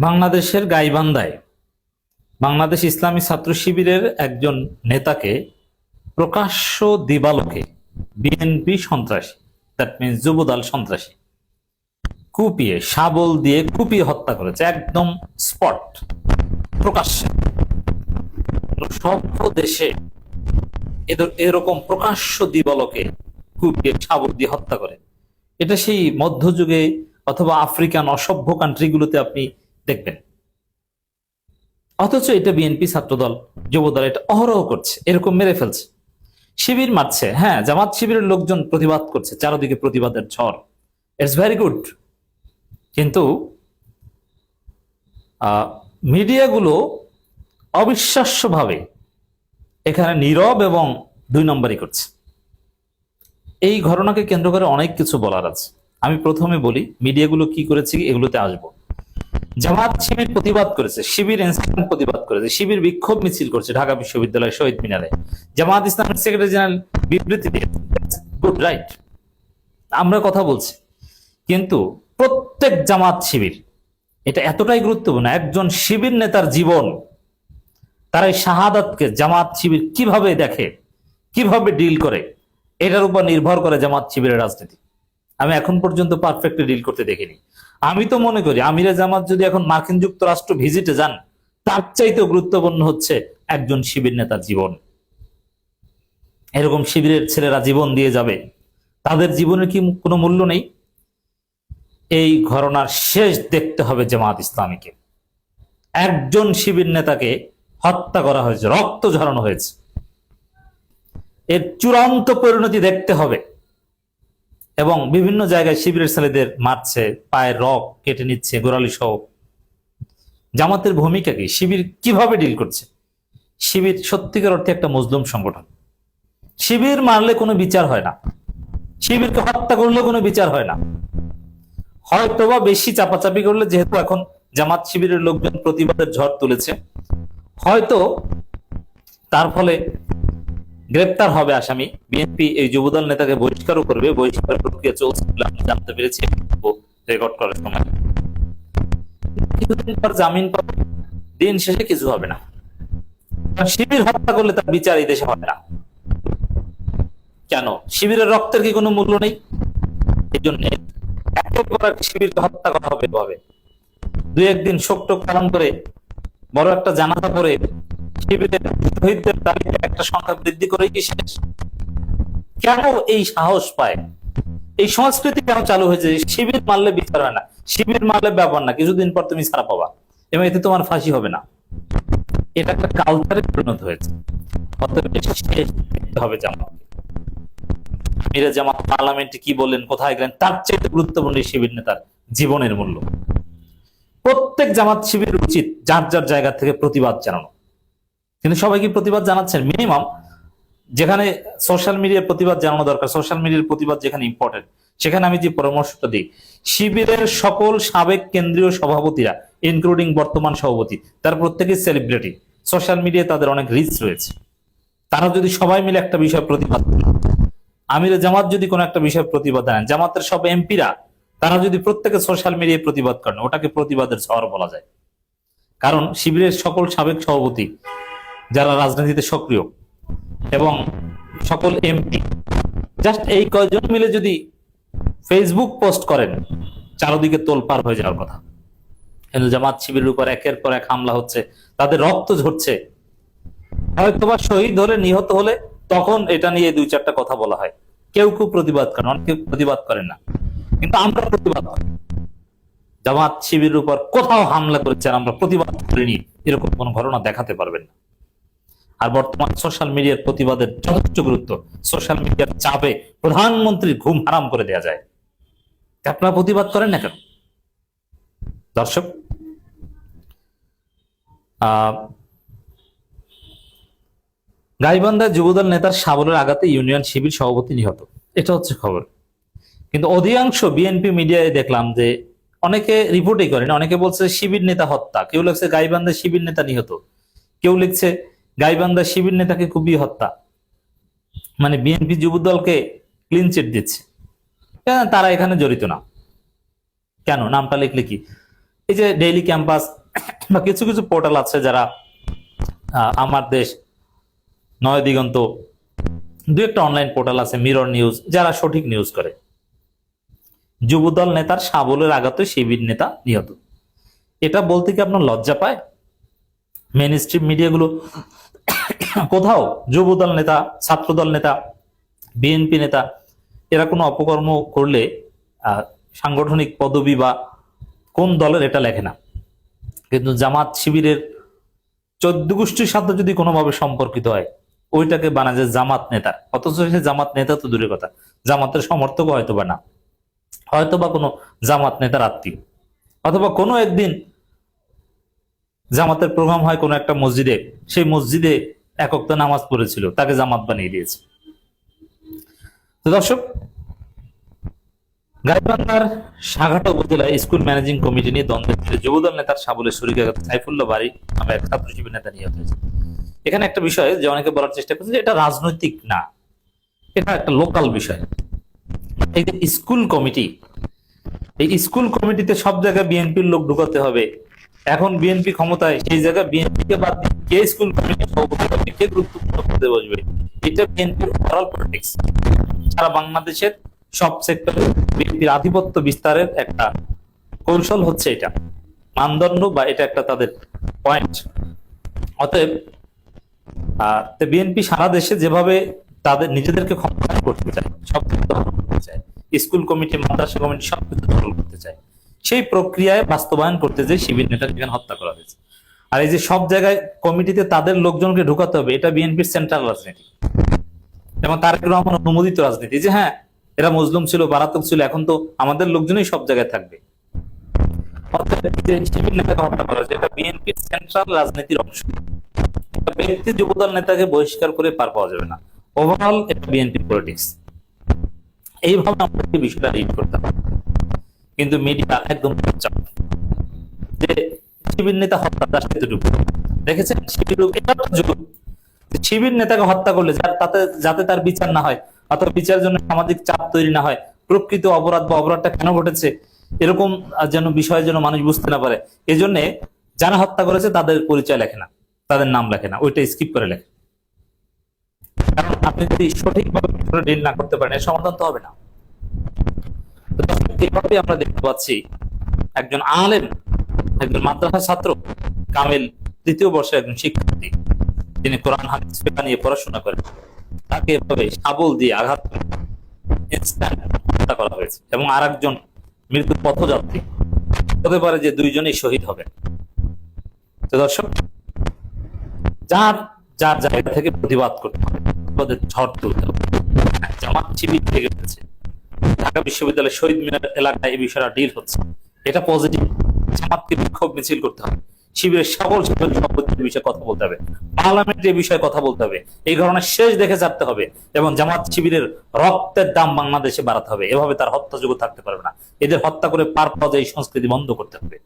বাংলাদেশের গাইবান্ধায় বাংলাদেশ ইসলামী ছাত্র শিবিরের একজন নেতাকে প্রকাশ্য দিবালোকে বিএনপি সন্ত্রাসী, দ্যাট মিনস যুবদল সন্ত্রাসী, কুপিয়ে শাবল দিয়ে কুপিয়ে হত্যা করেছে। একদম স্পট, প্রকাশ্যে। সভ্য দেশে এরকম প্রকাশ্য দিবালোকে কুপিয়ে শাবল দিয়ে হত্যা করে, এটা সেই মধ্যযুগে অথবা আফ্রিকান অসভ্য কান্ট্রিগুলোতে আপনি দেখবেন। অথচ এটা বিএনপি ছাত্রদল যুবদল এটা অহরহ করছে, এরকম মেরে ফেলছে, শিবির মারছে। হ্যাঁ, জামাত শিবিরের লোকজন প্রতিবাদ করছে, চারদিকে প্রতিবাদের ঝড়, ইটস ভেরি গুড। কিন্তু মিডিয়াগুলো অবিশ্বাস্যভাবে এখানে নীরব এবং দুই নম্বরই করছে। এই ঘটনাকে কেন্দ্র করে অনেক কিছু বলার আছে। আমি প্রথমে বলি মিডিয়াগুলো কি করেছে, এগুলোতে আসবো। জামাত শিবির প্রতিবাদ করেছে, শিবির ইনস্ট্যান্ট প্রতিবাদ করেছে, শিবির বিক্ষোভ মিছিল করছে ঢাকা বিশ্ববিদ্যালয় শহীদ মিনারে। জামাত ইসলামের সেক্রেটারি জেনারেল বিবৃতি দিয়েছে, গুড, রাইট, আমরা কথা বলছি। কিন্তু প্রত্যেক জামাত শিবির, এটা এতটাই গুরুত্বপূর্ণ, একজন শিবির নেতার জীবন, তার এই শাহাদাতকে জামাত শিবির কিভাবে দেখে, কিভাবে ডিল করে, এটার উপর নির্ভর করে জামাত শিবিরের রাজনীতি। আমি এখন পর্যন্ত পারফেক্টলি ডিল করতে দেখিনি। আমি তো মনে করি আমিরে জামাত যদি এখন মার্কিন যুক্তরাষ্ট্র ভিজিটে যান, তার চাইতে গুরুত্বপূর্ণ হচ্ছে একজন শিবির নেতার জীবন। এরকম শিবিরের ছেলেরা জীবন দিয়ে যাবে, তাদের জীবনের কি কোনো মূল্য নেই? এই ঘটনার শেষ দেখতে হবে জামাত ইসলামীকে। একজন শিবির নেতাকে হত্যা করা হয়েছে, রক্ত ঝরানো হয়েছে, এর চূড়ান্ত পরিণতি দেখতে হবে। এবং বিভিন্ন জায়গায় শিবিরের ছেলেদের মারছে, পায়ের রক কেটে নিচ্ছে, গোড়ালি সহ। জামাতের ভূমিকা কি, শিবির কিভাবে ডিল করছে? শিবির সত্যিকার অর্থে একটা মজলুম সংগঠন। শিবির মারলে কোনো বিচার হয় না, শিবিরকে হত্যা করলে কোনো বিচার হয় না। হয়তোবা বেশি চাপাচাপি করলে, যেহেতু এখন জামাত শিবিরের লোকজন প্রতিবাদের ঝড় তুলেছে, হয়তো তার ফলে গ্রেপ্তার হবে আসামি। বিএনপি এই যুবদল নেতাকে বহিষ্কারও করবে, বহিষ্কার প্রক্রিয়া চলছে বলে আমি জানতে পেরেছি রেকর্ড করার সময়। কিছুদিন পর জামিন পাবে, দিন শেষে কিছু হবে না। শিবির হত্যা করলে তার বিচার এই দেশে হবে না। কেন? শিবিরের রক্তের কি কোনো মূল্য নেই? এই জন্য শিবিরকে হত্যা করা হবে ভাবে, দুই একদিন শোক টোক পালন করে বড় একটা জানাজা করে শিবিরের শহীদদের তালিকা একটা সংখ্যা বৃদ্ধি করে কি শেষ? কেন এই সাহস পায়, এই সংস্কৃতি কেন চালু হয়েছে? শিবির মারলে বিচার হয় না, শিবির মারলে ব্যাপার না, কিছুদিন পর তুমি ছাড়া পাবা এবং এতে তোমার ফাঁসি হবে না। এটা একটা কালচারে পরিণত হয়েছে। হবে জামাত, আমিরে জামাত পার্লামেন্টে কি বললেন, কোথায় গেলেন, তার চেয়ে গুরুত্বপূর্ণ শিবির নেতার জীবনের মূল্য। প্রত্যেক জামাত শিবির উচিত যার যার জায়গা থেকে প্রতিবাদ জানানো। কিন্তু সবাই কি প্রতিবাদ জানাচ্ছেন? মিনিমাম যেখানে সোশ্যাল মিডিয়ার প্রতিবাদ জানানো দরকার, সোশ্যাল মিডিয়ার প্রতিবাদ যেখানে ইম্পর্টেন্ট, সেখানে আমি যে পরামর্শটা দিই, শিবিরের সকল সাবেক কেন্দ্রীয় সভাপতিরা ইনক্লুডিং বর্তমান সভাপতি, তার প্রত্যেকেই সেলিব্রিটি, সোশ্যাল মিডিয়ায় তাদের অনেক রিচ রয়েছে। তারা যদি সবাই মিলে একটা বিষয় প্রতিবাদ করেন, আমিরে জামাত যদি কোনো একটা বিষয় প্রতিবাদ দেন, জামাতের সব এমপিরা তারা যদি প্রত্যেকে সোশ্যাল মিডিয়ায় প্রতিবাদ করেন, ওটাকে প্রতিবাদের ঝড় বলা যায়। কারণ শিবিরের সকল সাবেক সভাপতি যারা রাজনীতিতে সক্রিয় এবং সকল এমপি, জাস্ট এই কয়জন মিলে যদি ফেসবুক পোস্ট করেন, চারদিকে তোলপাড় হয়ে যাওয়ার কথা। কিন্তু জামাত শিবিরের উপর একের পর এক হামলা হচ্ছে, তাদের রক্ত ঝরছে, হয়তোবা শহীদ হলে, নিহত হলে তখন এটা নিয়ে দুই চারটা কথা বলা হয়, কেউ কেউ প্রতিবাদ করেন, অনেকে প্রতিবাদ করেন না। কিন্তু আমরা প্রতিবাদ করি, জামাত শিবিরের উপর কোথাও হামলা করেছেন আমরা প্রতিবাদ করিনি, এরকম কোন ঘটনা দেখাতে পারবেন না। আর বর্তমান সোশ্যাল মিডিয়ার প্রতিবাদের যথেষ্ট গুরুত্ব, সোশ্যাল মিডিয়ার চাপে প্রধানমন্ত্রীর ঘুম হারাম করে দেওয়া যায়। আপনারা প্রতিবাদ করেন না কেন? দর্শক, গাইবান্ধায় যুবদল নেতার শাবলের আঘাতে ইউনিয়ন শিবির সভাপতি নিহত, এটা হচ্ছে খবর। কিন্তু অধিকাংশ বিএনপি মিডিয়ায় দেখলাম যে অনেকে রিপোর্টই করেন, অনেকে বলছে শিবির নেতা হত্যা, কেউ লিখছে গাইবান্ধায় শিবির নেতা নিহত, কেউ লিখছে গাইবান্ধায় শিবির নেতাকে কুপিয়ে হত্যা। মানে বিএনপি যুবদলকে ক্লিন চিট দিচ্ছে, তারা এখানে জড়িত না। কেন? নামটা লিখলে কি এই যে ডেইলি ক্যাম্পাস বা কিছু কিছু পোর্টাল আছে যারা আমার দেশ, নয় দিগন্ত, দু একটা অনলাইন পোর্টাল আছে, মিরর নিউজ, যারা সঠিক নিউজ করে। যুবদল নেতার শাবলের আঘাতে শিবির নেতা নিহত, এটা বলতে কি আপনার লজ্জা পায়? মেইন স্ট্রিম মিডিয়াগুলো কোথাও যুবদল নেতা, ছাত্রদল নেতা, বিএনপি নেতা এরা কোনো অপকর্ম করলে সাংগঠনিক পদবি বা কোন দলের এটা লেখে না। কিন্তু জামাত শিবিরের 14 গোষ্ঠীর সাথে যদি কোনোভাবে সম্পর্কিত হয় ওইটাকে বানা যায় জামাত নেতার, অথচ সে জামাত নেতা তো দূরের কথা, জামাতের সমর্থক হয়তো বা না, হয়তো বা কোনো জামাত নেতার আত্মীয়, অথবা কোনো একদিন জামাতের প্রোগ্রাম হয় কোনো একটা মসজিদে, সেই মসজিদে এক ওয়াক্ত নামাজ পড়েছিল, তাকে জামাত বানিয়ে দিয়েছে। তো দর্শক, গাইবান্ধার সাঘাটা উপজেলায় স্কুল ম্যানেজিং কমিটি নিয়ে দ্বন্দ্বের জেরে যুবদল নেতার শাবলে শরীকাঘাত সাইফুল্লাহ বাড়ি নামে এক ছাত্র শিবির নেতা নিহত হয়েছে। এখানে একটা বিষয় যে অনেকে বলার চেষ্টা করছে যে এটা রাজনৈতিক না, এটা একটা লোকাল বিষয়। এই যে স্কুল কমিটি, এই স্কুল কমিটিতে সব জায়গায় বিএনপির লোক ঢুকাতে হবে, এখন বিএনপি ক্ষমতায়, সেই জায়গায় বিএনপি কে বাদ দিয়ে কে স্কুল কমিটির সভাপতি হবে, কে গুরুত্বপূর্ণ পদে বসবে, এটা বিএনপির ওভারঅল পলিটিক্স। সারা বাংলাদেশের সব সেক্টরে বিএনপির আধিপত্য বিস্তারের একটা কৌশল হচ্ছে এটা, মানদণ্ড বা এটা একটা তাদের পয়েন্ট। অতএব বিএনপি সারা দেশে যেভাবে তাদের নিজেদেরকে ক্ষমতায়ন করতে চায়, সবকিছু দখল করতে চায়, স্কুল কমিটি, মাদ্রাসা কমিটি সবকিছু দখল করতে চায়, সেই প্রক্রিয়ায় বাস্তবায়ন করতে যে শিবির নেতাকে এখানে হত্যা করা হয়েছে। আর এই যে সব জায়গায় কমিটিতে তাদের লোকজনকে ঢুকাতে হবে, এটা বিএনপির সেন্ট্রাল রাজনীতি এবং তারেক রহমান অনুমোদিত রাজনীতি, যে হ্যাঁ এরা মজলুম ছিল, বারাতক ছিল, এখন তো আমাদের লোকজনই সব জায়গায় থাকবে। শিবির নেতাকে হত্যা করা হয়েছে, এটা বিএনপির সেন্ট্রাল রাজনীতির অংশ। ব্যক্তি যুবদল নেতাকে বহিষ্কার করে পার পাওয়া যাবে না, ওভারঅল এটা বিএনপি পলিটিক্স। এইভাবে আমাদেরকে বিষয়টা রিড করতে হবে। কিন্তু মিডিয়া একদম চুপচাপ, যে শিবির নেতা হত্যা দেখেছেন, শিবির নেতাকে হত্যা করলে যাতে তার বিচার না হয় অথবা বিচারের জন্য সামাজিক চাপ তৈরি না হয়, প্রকৃত অপরাধ বা অপরাধটা কেন ঘটেছে এরকম যেন বিষয় যেন মানুষ বুঝতে না পারে, এজন্য যারা হত্যা করেছে তাদের পরিচয় লেখে না, তাদের নাম লেখে না, ওইটা স্কিপ করে লেখে। কারণ আপনি যদি সঠিকভাবে ডিল না করতে পারেন এর সমাধান তো হবে না। এইভাবে আমরা দেখতে পাচ্ছি একজন আলেম, একজন মাদ্রাসা ছাত্র, কামেল 3য় বর্ষের একজন শিক্ষার্থী, তিনি কোরআন হাদিস ফিকহ নিয়ে পড়াশোনা করেন, তাকে এভাবে শাবল দিয়ে আঘাত করে ইনস্ট্যান্ট হত্যা করা হয়েছে। এবং আরেকজন মৃত্যু পথযাত্রী, হতে পারে যে দুইজনই শহীদ হবে। তো দর্শক, যার যার জায়গা থেকে প্রতিবাদ করতে হবে, ঝড় তুলতে হবে। জামাত শিবির থেকে হয়েছে, ঢাকা বিশ্ববিদ্যালয়ের শহীদ মিনার এলাকায় এই বিষয়টা ডিল হচ্ছে, এটা পজিটিভ। জামাতকে বিক্ষোভ মিছিল করতে হবে, শিবিরের সকল সভাপতির বিষয়ে কথা বলতে হবে, পার্লামেন্টের বিষয়ে কথা বলতে হবে, এই ধরনের শেষ দেখে ছাড়তে হবে এবং জামাত শিবিরের রক্তের দাম বাংলাদেশে বাড়াতে হবে। এভাবে তার হত্যাযোগ্য থাকতে পারবে না, এদের হত্যা করে পার পাওয়া যায় এই সংস্কৃতি বন্ধ করতে হবে।